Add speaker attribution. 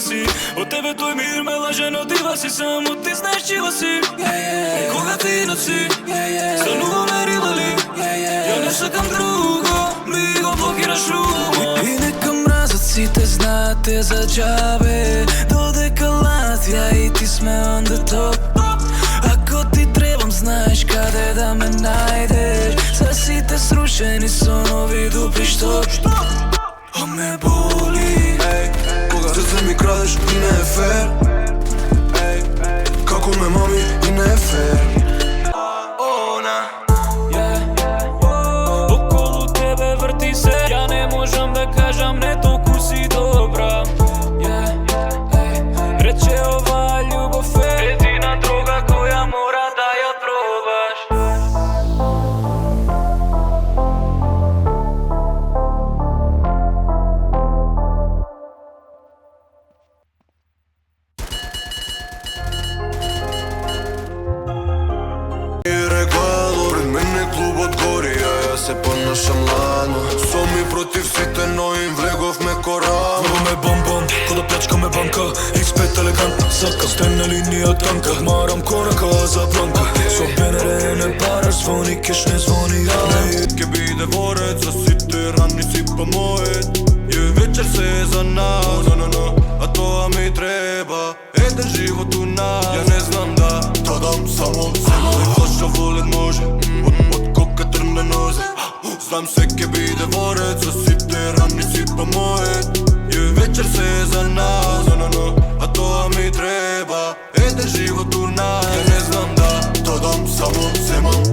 Speaker 1: си. Од тебе тој мир ме лаже, но дива си. Само ти знаеш чива си. Кога ти носи, стануваме рибали. Ја не сакам друго, ми го блокираш умо. И нека мразат сите знаате за џабе, додека ланат ја и ти сме on the top. Ако ти требам, знаеш каде да ме најдеш. За сите срушени сонови дупли што а ме боли.
Speaker 2: Кога срце ми крадеш и не е фер, како ме мами и не е фер.
Speaker 1: Околу тебе врти се, ја не можам да кажам не толку си добра. Рече ова љубов е едина дрога која мора да ја пробаш.
Speaker 2: Клубот гори, а ја се понашам ладно. Соми против сите, но им влеговме корално.
Speaker 1: Врваме бомбом, ко да плачкаме банка. X5 елегантна сака, стена линија танка. Марам корака за планка. Со БНР не параш, звони кеш, не звони але.
Speaker 2: Ке биде ворец, за сите рани сипа моет. И вечер се е за нас, а тоа ми треба еден живот у нас. Ја не знам да дадам само себе. Флаша волет може, од кока трне нозе. Знам се ке биде ворец, за сите рани сипа моет. И вечер се е за нас, а тоа ми треба еден живот у нас. Ја не знам да дадам само себе.